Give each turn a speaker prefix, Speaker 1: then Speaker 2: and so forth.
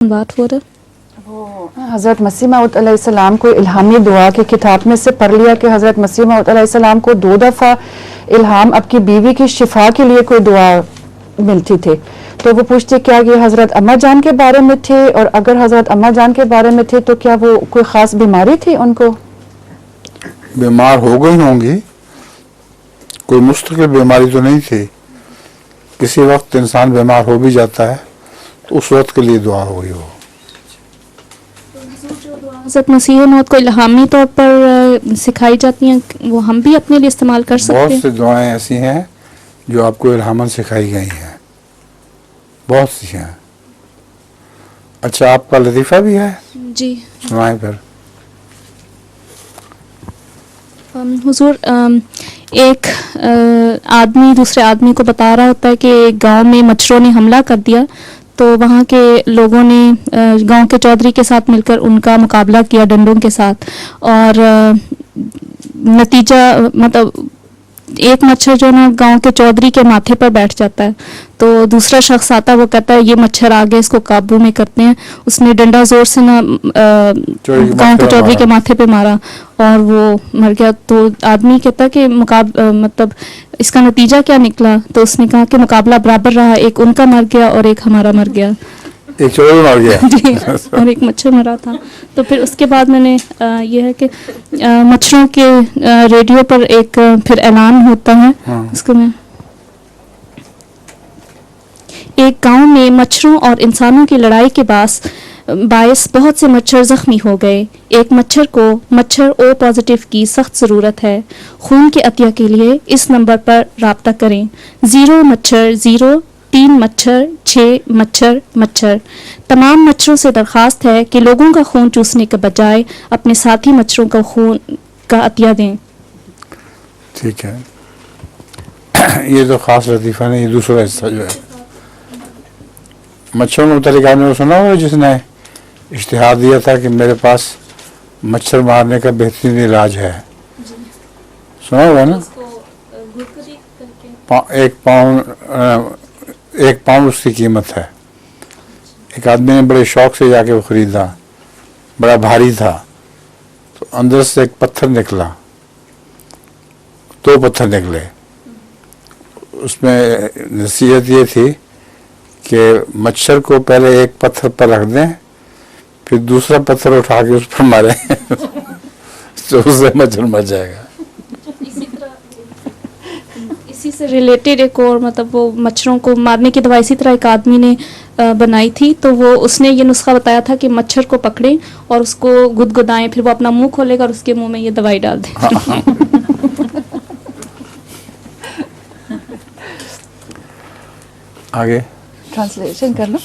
Speaker 1: بات ہو رہا
Speaker 2: وہ حضرت مسیح موعود علیہ السلام کو الہامی دعا کے کتاب میں سے پڑھ لیا کہ حضرت مسیح موعود علیہ السلام کو 2 دفعہ الہام آپ کی بیوی کی شفا کے لیے کوئی دعا ملتی تھی، تو وہ پوچھتے کیا یہ حضرت اماں جان کے بارے میں تھے، اور اگر حضرت اماں جان کے بارے میں تھے تو کیا وہ کوئی خاص بیماری تھی ان کو؟
Speaker 3: بیمار ہو گئی ہوں گی، کوئی مستقل بیماری تو نہیں تھی، کسی وقت انسان بیمار ہو بھی جاتا ہے تو اس وقت کے لیے دعا ہوئی ہو۔
Speaker 1: حضرت مسیح موعود کو الہامی طور پر سکھائی جاتی ہیں، وہ ہم بھی اپنے لیے استعمال کر سکتے
Speaker 3: بہت
Speaker 1: ہیں؟
Speaker 3: سی دعائیں ایسی ہیں جو آپ کو الہاماً سکھائی گئی ہیں، بہت سی ہیں۔ اچھا، آپ کا لطیفہ بھی ہے؟
Speaker 1: جی
Speaker 3: سنائیں پھر۔
Speaker 1: حضور، ایک آدمی دوسرے آدمی کو بتا رہا ہوتا ہے کہ ایک گاؤں میں مچھروں نے حملہ کر دیا، تو وہاں کے لوگوں نے گاؤں کے چودھری کے ساتھ مل کر ان کا مقابلہ کیا ڈنڈوں کے ساتھ، اور نتیجہ مطلب ایک مچھر جو نا گاؤں کے چودھری کے ماتھے پر بیٹھ جاتا ہے، تو دوسرا شخص آتا ہے، وہ کہتا ہے یہ مچھر آگے اس کو قابو میں کرتے ہیں۔ اس نے ڈنڈا زور سے نا گاؤں کے چودھری کے ماتھے پہ مارا اور وہ مر گیا۔ تو آدمی کہتا ہے کہ مطلب اس کا نتیجہ کیا نکلا؟ تو اس نے کہا کہ مقابلہ برابر رہا، ایک ان کا مر گیا اور ایک ہمارا مر گیا،
Speaker 3: ایک چور مر گیا
Speaker 1: جی، اور ایک مچھر مرا تھا۔ تو پھر اس کے بعد میں نے یہ ہے کہ مچھروں کے ریڈیو پر ایک پھر اعلان ہوتا ہے، اس کو میں ایک گاؤں میں مچھروں اور انسانوں کی لڑائی کے باعث بہت سے مچھر زخمی ہو گئے۔ ایک مچھر کو مچھر او پازیٹیو کی سخت ضرورت ہے۔ خون کے عطیہ کے لیے اس نمبر پر رابطہ کریں: 0 مچھر 0 3 مچھر 6 مچھر مچھر۔ تمام مچھروں سے درخواست ہے کہ لوگوں کا خون چوسنے کے بجائے اپنے ساتھی مچھروں کا خون کا عطیہ دیں۔
Speaker 3: ٹھیک ہے، یہ تو خاص لطیفہ نہیں، یہ دوسرا حصہ جو ہے مچھروں کے متعلق آپ نے سنا ہوگا، جس نے اشتہار دیا تھا کہ میرے پاس مچھر مارنے کا بہترین علاج ہے، سنا ہوگا نا؟ 1 پاؤنڈ اس کی قیمت ہے۔ ایک آدمی نے بڑے شوق سے جا کے وہ خریدا، بڑا بھاری تھا، تو اندر سے ایک پتھر نکلا، 2 پتھر نکلے۔ اس میں نصیحت یہ تھی کہ مچھر کو پہلے ایک پتھر پر رکھ دیں، پھر دوسرا پتھر اٹھا کے اس پر ماریں تو اس سے مچھر مر جائے گا۔
Speaker 1: اسی سے ریلیٹڈ ایک اور مطلب وہ مچھروں کو مارنے کی دوا اسی طرح ایک آدمی نے بنائی تھی، تو وہ اس نے یہ نسخہ بتایا تھا کہ مچھر کو پکڑیں اور اس کو گدگدائیں، پھر وہ اپنا منہ کھولے گا اور اس کے منہ میں یہ دوائی ڈال دیں۔
Speaker 3: آگے
Speaker 2: ٹرانسلیشن کر لو۔